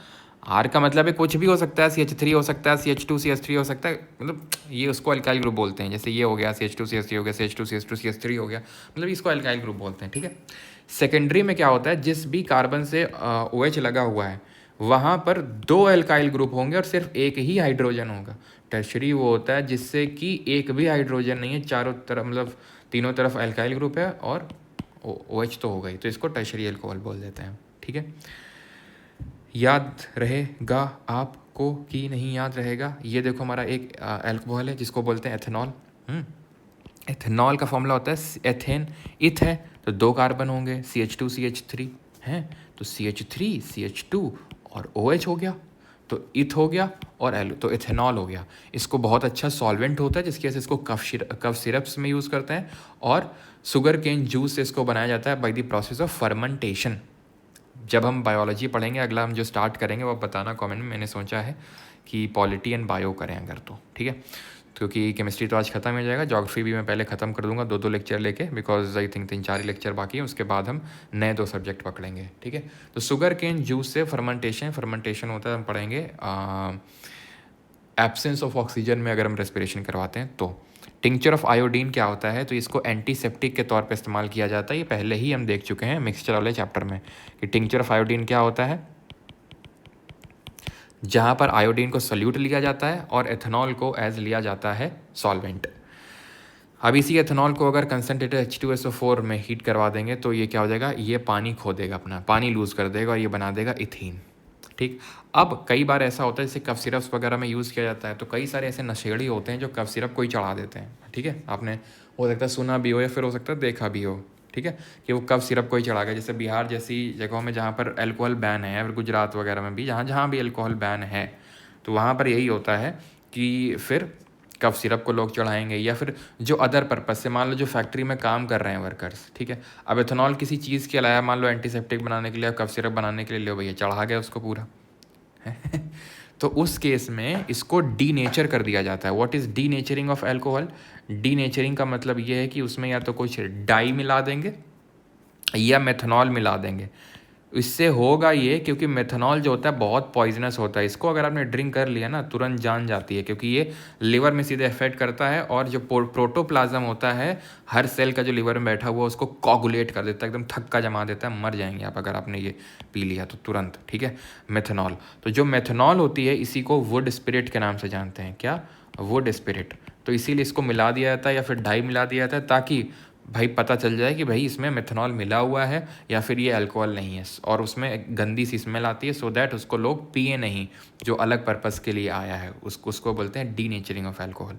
R का मतलब है कुछ भी हो सकता है, CH3 हो सकता है, CH2 CH3 हो सकता है, मतलब ये उसको एल्काइल ग्रुप बोलते हैं. जैसे ये हो गया CH2 CH3 हो गया, CH2 CH2 CH3 हो गया, मतलब इसको एल्काइल ग्रुप बोलते हैं. ठीक है, सेकेंडरी में क्या होता है, जिस भी कार्बन से OH लगा हुआ है वहाँ पर 2 एल्काइल ग्रुप होंगे और सिर्फ एक ही हाइड्रोजन होगा. टर्शरी वो होता है जिससे कि एक भी हाइड्रोजन नहीं है, चारों तरफ मतलब तीनों तरफ एल्काइल ग्रुप है और OH तो होगा ही, तो इसको टर्शरी अल्कोहल बोल देते हैं. ठीक है, याद रहेगा आपको. को की नहीं याद रहेगा, ये देखो हमारा एक अल्कोहल है जिसको बोलते हैं एथेनॉल। एथेनॉल का फॉर्मूला होता है एथेन, इथ है तो 2 कार्बन होंगे, CH2CH3 हैं तो CH3 CH2 और OH हो गया, तो इथ हो गया और एल तो इथेनॉल हो गया। इसको बहुत अच्छा सॉल्वेंट होता है जिसकी वजह से इसको कफ सिरप्स में यूज़ करते हैं, और शुगर केन जूस से इसको बनाया जाता है by the process of fermentation. जब हम बायोलॉजी पढ़ेंगे अगला हम जो स्टार्ट करेंगे वो बताना कमेंट में, मैंने सोचा है कि पॉलिटी एंड बायो करें अगर तो ठीक है, क्योंकि केमिस्ट्री तो आज खत्म हो जाएगा, ज्योग्राफी भी मैं पहले ख़त्म कर दूंगा 2-2 लेक्चर लेके, because I think 3-4 he lecture बाकी है, उसके बाद हम नए 2 सब्जेक्ट पकड़ेंगे। ठीक है, तो शुगर केन जूस से फर्मेंटेशन होता है, हम पढ़ेंगे एब्सेंस ऑफ ऑक्सीजन में अगर हम रेस्पिरेशन करवाते हैं तो। टिंक्चर ऑफ आयोडीन क्या होता है, तो इसको एंटीसेप्टिक के तौर पे इस्तेमाल किया जाता है, ये पहले ही हम देख चुके हैं मिक्सचर वाले चैप्टर में कि टिंक्चर ऑफ आयोडीन क्या होता है, जहाँ पर आयोडीन को सल्यूट लिया जाता है और एथेनॉल को एज लिया जाता है सॉल्वेंट। अब इसी एथेनॉल को अगर कंसनट्रेटेड H2SO4 में हीट करवा देंगे तो ये क्या हो जाएगा, ये पानी खो देगा, अपना पानी लूज़ कर देगा और ये बना देगा इथीन। ठीक, अब कई बार ऐसा होता है जैसे कफ सिरप्स वगैरह में यूज़ किया जाता है, तो कई सारे ऐसे नशेड़ी होते हैं जो कफ सिरप को ही चढ़ा देते हैं। ठीक है, आपने हो सकता है सुना भी हो या फिर हो सकता है देखा भी हो, ठीक है, कि वो कफ सिरप को ही चढ़ा गया। जैसे बिहार जैसी जगहों में जहाँ पर अल्कोहल बैन है, या फिर गुजरात वगैरह में भी जहाँ जहाँ भी अल्कोहल बैन है, तो वहाँ पर यही होता है कि फिर कफ सिरप को लोग चढ़ाएंगे, या फिर जो अदर पर्पज़ से, मान लो जो फैक्ट्री में काम कर रहे हैं वर्कर्स, ठीक है, अब एथेनॉल किसी चीज़ के लाया, मान लो एंटीसेप्टिक बनाने के लिए, कफ सिरप बनाने के लिए, लो भैया चढ़ा गया उसको पूरा तो उस केस में इसको डीनेचर कर दिया जाता है। What is denaturing of alcohol? Denaturing का मतलब ये है कि उसमें या तो कुछ डाई मिला देंगे या मेथनॉल मिला देंगे। इससे होगा ये, क्योंकि मेथनॉल जो होता है बहुत पॉइजनस होता है, इसको अगर आपने ड्रिंक कर लिया ना तुरंत जान जाती है, क्योंकि ये लिवर में सीधे इफेक्ट करता है, और जो प्रोटोप्लाज्म होता है हर सेल का जो लिवर में बैठा हुआ उसको कोगुलेट कर देता है, एकदम थक्का जमा देता है, मर जाएंगे आप अगर आपने ये पी लिया तो तुरंत। ठीक है, मेथनॉल, तो जो मेथनॉल होती है इसी को वुड स्पिरिट के नाम से जानते हैं। क्या? Would spirit. तो इसीलिए इसको मिला दिया जाता है या फिर डाई मिला दिया जाता है, ताकि भाई पता चल जाए कि भाई इसमें मेथनॉल मिला हुआ है या फिर ये अल्कोहल नहीं है, और उसमें गंदी सी स्मेल आती है, सो दैट उसको लोग पिए नहीं, जो अलग पर्पज़ के लिए आया है, उसको बोलते हैं डीनेचरिंग ऑफ अल्कोहल।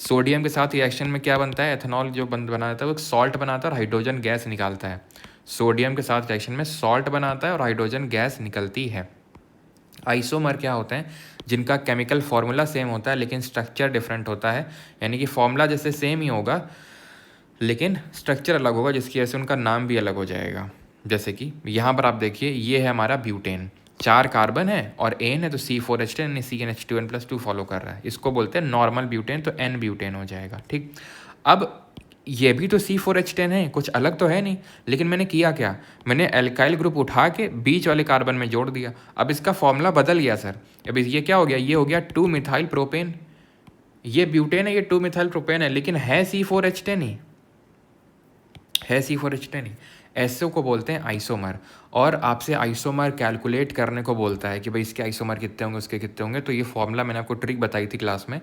सोडियम के साथ रिएक्शन में क्या बनता है, एथेनॉल जो बनाता है वो एक सॉल्ट बनाता है और हाइड्रोजन गैस निकालता है। सोडियम के साथ रिएक्शन में सॉल्ट बनाता है और हाइड्रोजन गैस निकलती है। आइसोमर क्या होते हैं, जिनका केमिकल फार्मूला सेम होता है लेकिन स्ट्रक्चर डिफरेंट होता है, यानी कि फॉर्मूला जैसे सेम ही होगा लेकिन स्ट्रक्चर अलग होगा, जिसकी वजह से उनका नाम भी अलग हो जाएगा। जैसे कि यहाँ पर आप देखिए, ये है हमारा ब्यूटेन, 4 कार्बन है और एन है तो C4H10 CnH2n+2 फॉलो कर रहा है, इसको बोलते हैं नॉर्मल ब्यूटेन, तो N ब्यूटेन हो जाएगा। ठीक, अब ये भी तो C4H10 है, कुछ अलग तो है नहीं, लेकिन मैंने किया क्या, मैंने एल्काइल ग्रुप उठा के बीच वाले कार्बन में जोड़ दिया। अब इसका फॉर्मूला बदल गया सर, अब ये क्या हो गया, ये हो गया 2 मिथाइल प्रोपेन। ये ब्यूटेन है, ये 2 मिथाइल प्रोपेन है, लेकिन है C4H10 ही है, C4H10 ही। ऐसे को बोलते हैं आइसोमर, और आपसे आइसोमर कैलकुलेट करने को बोलता है कि भाई इसके आइसोमर कितने होंगे, उसके कितने होंगे। तो ये फॉर्मूला मैंने आपको ट्रिक बताई थी क्लास में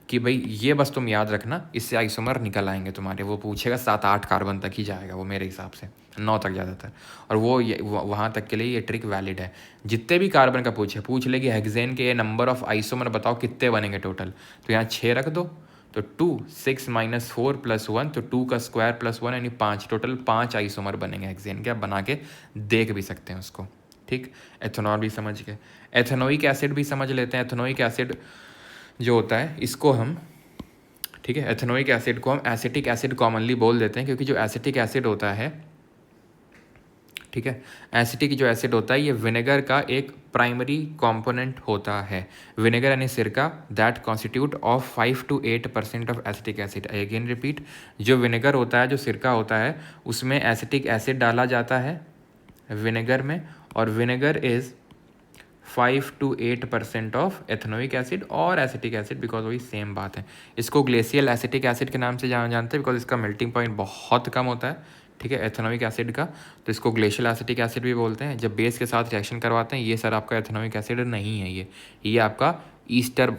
कि भाई ये बस तुम याद रखना, इससे आइसोमर निकल आएंगे तुम्हारे। वो पूछेगा 7-8 कार्बन तक ही जाएगा वो, मेरे हिसाब से 9 तक ज़्यादातर, और वो वहाँ तक के लिए ये ट्रिक वैलिड है। जितने भी कार्बन का पूछ लेगी हेक्सेन के नंबर ऑफ आइसोमर बताओ कितने बनेंगे टोटल, तो यहाँ 6 रख दो, तो 2 6 - 4 + 1, तो 2 का स्क्वायर +1 यानी 5, टोटल 5 आइसोमर बनेंगे हेक्सेन के। आप बना के देख भी सकते हैं उसको। ठीक, एथेनॉल भी समझ गए, एथेनोइक एसिड भी समझ लेते हैं। एथेनोइक एसिड जो होता है इसको हम, ठीक है, एथेनोइक एसिड को हम एसिटिक एसिड कॉमनली बोल देते हैं, क्योंकि जो एसिटिक एसिड होता है, ठीक है, एसिटिक जो एसिड होता है ये विनेगर का एक प्राइमरी कंपोनेंट होता है। विनेगर यानी सिरका, that constitute of 5 to 8% of acetic acid. Again repeat, जो विनेगर होता है, जो सिरका होता है, उसमें एसिटिक एसिड डाला जाता है विनेगर में, और vinegar is 5 to 8% of ethanoic acid और एसिटिक एसिड, बिकॉज वही सेम बात है। इसको ग्लेशियल एसिटिक एसिड के नाम से जानते हैं, बिकॉज इसका मेल्टिंग पॉइंट बहुत कम होता है, ठीक है, एथेनोइक एसिड का, तो इसको ग्लेशियल एसिटिक एसिड भी बोलते हैं। जब बेस के साथ रिएक्शन करवाते हैं, ये सर आपका एथेनोइक एसिड नहीं है, ये आपका ईस्टर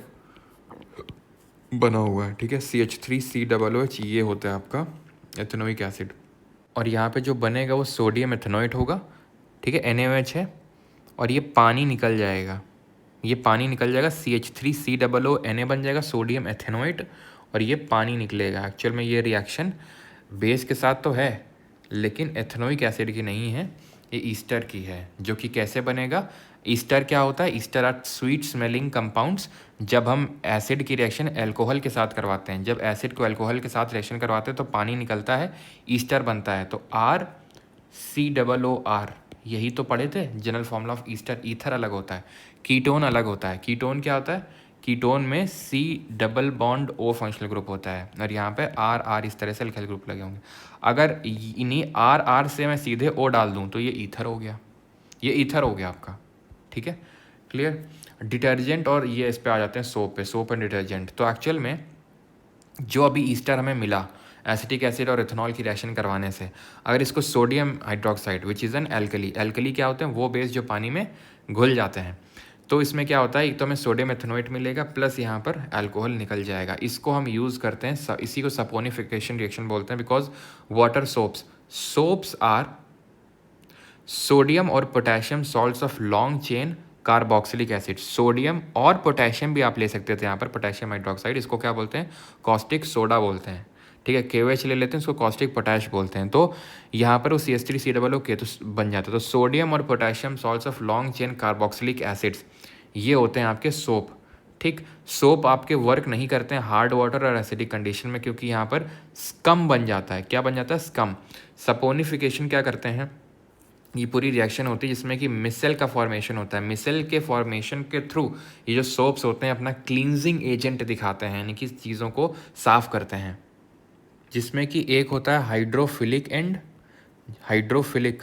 बना हुआ है, ठीक है, CH3COOH, ये होता है आपका एथेनोइक एसिड। और यहाँ पे जो बनेगा वो सोडियम एथेनोइट होगा, ठीक है, NaOH है, और ये पानी निकल जाएगा, ये पानी निकल जाएगा, CH3COO Na बन जाएगा, सोडियम एथेनोएट, और ये पानी निकलेगा। एक्चुअल में ये रिएक्शन बेस के साथ तो है लेकिन एथेनोइक एसिड की नहीं है, ये ईस्टर की है। जो कि कैसे बनेगा, ईस्टर क्या होता है, ester are sweet smelling compounds. जब हम एसिड की रिएक्शन अल्कोहल के साथ करवाते हैं, जब एसिड को अल्कोहल के साथ रिएक्शन करवाते हैं तो पानी निकलता है, ईस्टर बनता है। तो RCOOR, यही तो पढ़े थे general formula of Easter. Ether अलग होता है, कीटोन अलग होता है। कीटोन क्या होता है, कीटोन में C+O फंक्शनल ग्रुप होता है, और यहाँ पे R इस तरह से अल्काइल ग्रुप लगे होंगे। अगर इन्हीं R से मैं सीधे O डाल दूँ तो ये ईथर हो गया, ये ईथर हो गया आपका। ठीक है, क्लियर। डिटर्जेंट, और ये इस पे आ जाते हैं सोप पे, सोप एंड डिटर्जेंट। तो एक्चुअल में जो अभी ईस्टर हमें मिला एसिटिक एसिड और इथेनॉल की रिएक्शन करवाने से, अगर इसको sodium hydroxide which is an alkali, alkali क्या होते हैं, वो बेस जो पानी में घुल जाते हैं, तो इसमें क्या होता है, एक तो हमें सोडियम एथेनोएट मिलेगा प्लस यहाँ पर अल्कोहल निकल जाएगा। इसको हम यूज़ करते हैं, इसी को सपोनिफिकेशन रिएक्शन बोलते हैं, because water soaps are sodium और potassium salts of long chain carboxylic acid. Sodium और पोटेशियम भी आप ले सकते थे यहाँ पर, पोटेशियम हाइड्रोक्साइड, इसको क्या बोलते हैं, कॉस्टिक सोडा बोलते हैं। ठीक है, KOH ले लेते हैं, इसको कॉस्टिक पोटैश बोलते हैं। तो यहाँ पर वो CH3COO के तो बन जाता है। तो सोडियम और potassium salts of long chain carboxylic acids, ये होते हैं आपके सोप। ठीक, सोप आपके वर्क नहीं करते हैं हार्ड वाटर और एसिडिक कंडीशन में, क्योंकि यहाँ पर स्कम बन जाता है। क्या बन जाता है, स्कम। सपोनिफिकेशन क्या करते हैं, ये पूरी रिएक्शन होती है जिसमें कि मिसेल का फॉर्मेशन होता है। मिसेल के फॉर्मेशन के थ्रू ये जो सोप्स होते हैं अपना क्लींजिंग एजेंट दिखाते हैं, यानी कि चीज़ों को साफ करते हैं, जिसमें कि एक होता है हाइड्रोफिलिक एंड हाइड्रोफिलिक,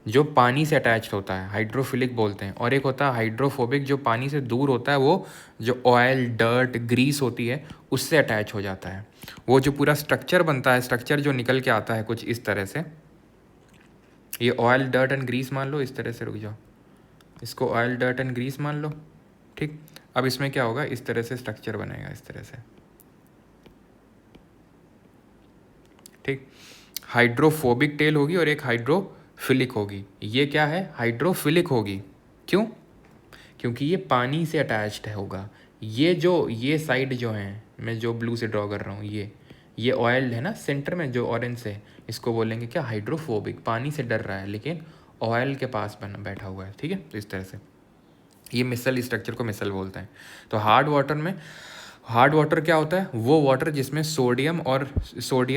जो पानी से अटैच्ड होता है, हाइड्रोफिलिक बोलते हैं, और एक होता है हाइड्रोफोबिक, जो पानी से दूर होता है, वो जो ऑयल डर्ट ग्रीस होती है उससे अटैच हो जाता है। वो जो पूरा स्ट्रक्चर बनता है, स्ट्रक्चर जो निकल के आता है कुछ इस तरह से, ये ऑयल डर्ट एंड ग्रीस मान लो, इस तरह से, रुक जाओ, इसको ऑयल डर्ट एंड ग्रीस मान लो। ठीक, अब इसमें क्या होगा, इस तरह से स्ट्रक्चर बनेगा, इस तरह से। ठीक, हाइड्रोफोबिक टेल होगी और एक हाइड्रोफिलिक होगी। ये क्या है, हाइड्रोफिलिक होगी। क्यों, क्योंकि ये पानी से अटैच्ड होगा। ये साइड जो है, मैं जो ब्लू से ड्रॉ कर रहा हूँ, ये ऑयल है ना सेंटर में जो ऑरेंज से, इसको बोलेंगे क्या, हाइड्रोफोबिक। पानी से डर रहा है लेकिन ऑयल के पास बैठा हुआ है। ठीक है, तो इस तरह से ये मिसल स्ट्रक्चर को मिसल बोलते हैं। तो हार्ड वाटर क्या होता है, वो वाटर जिसमें सोडियम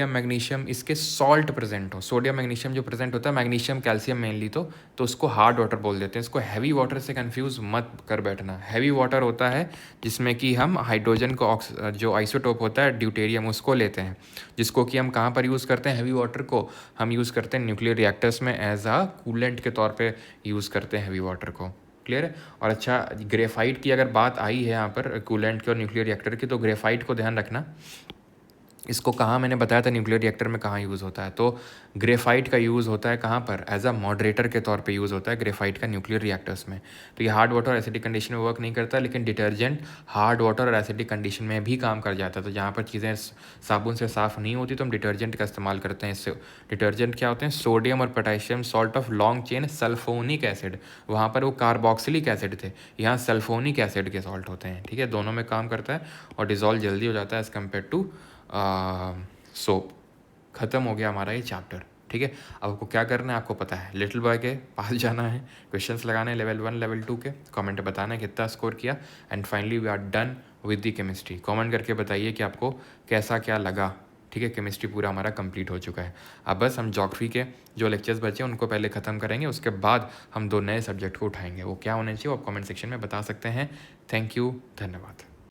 मैग्नीशियम इसके सॉल्ट प्रेजेंट हो। सोडियम मैग्नीशियम जो प्रेजेंट होता है, मैग्नीशियम कैल्शियम मेनली, तो उसको हार्ड वाटर बोल देते हैं। इसको हैवी वाटर से कंफ्यूज मत कर बैठना। हैवी वाटर होता है जिसमें कि हम हाइड्रोजन को जो आइसोटोप होता है ड्यूटेरियम, उसको लेते हैं, जिसको कि हम कहाँ पर यूज़ करते हैं, हैवी वाटर को हम यूज़ करते हैं न्यूक्लियर रिएक्टर्स में एज आ कूलेंट के तौर पर यूज़ करते हैं हैवी वाटर को। क्लियर है। और अच्छा, ग्रेफाइट की अगर बात आई है यहाँ पर कूलेंट की और न्यूक्लियर रिएक्टर की, तो ग्रेफाइट को ध्यान रखना, इसको कहाँ मैंने बताया था न्यूक्लियर रिएक्टर में कहाँ यूज़ होता है। तो ग्रेफाइट का यूज़ होता है कहाँ पर, एज अ मॉडरेटर के तौर पे यूज़ होता है ग्रेफाइट का न्यूक्लियर रिएक्टर्स में। तो ये हार्ड वाटर और एसिडिक कंडीशन में वर्क नहीं करता, लेकिन डिटर्जेंट हार्ड वाटर और एसिडिक कंडीशन में भी काम कर जाता है। तो जहाँ पर चीज़ें साबुन से साफ़ नहीं होती तो हम डिटर्जेंट का इस्तेमाल करते हैं। इससे डिटर्जेंट क्या होते हैं, सोडियम और potassium salt of long chain sulphonic acid, वहाँ पर वो कार्बोक्सिलिक एसिड थे, यहाँ सल्फोनिक एसिड के सॉल्ट होते हैं। ठीक है, दोनों में काम करता है और डिज़ोल्व जल्दी हो जाता है एज़ कम्पेयर टू सोप। ख़त्म हो गया हमारा ये चैप्टर। ठीक है, अब आपको क्या करना है आपको पता है, लिटिल बॉय के पास जाना है, क्वेश्चंस लगाने हैं लेवल 1 लेवल 2 के, कमेंट बताना है कितना स्कोर किया, and finally we are done with the chemistry. Comment करके बताइए कि आपको कैसा क्या लगा। ठीक है, केमिस्ट्री पूरा हमारा कंप्लीट हो चुका है। अब बस हम ज्योग्राफी के जो लेक्चर्स बचे हैं उनको पहले ख़त्म करेंगे, उसके बाद हम 2 नए सब्जेक्ट को उठाएंगे। वो क्या होने चाहिए वो आप कमेंट सेक्शन में बता सकते हैं। थैंक यू, धन्यवाद।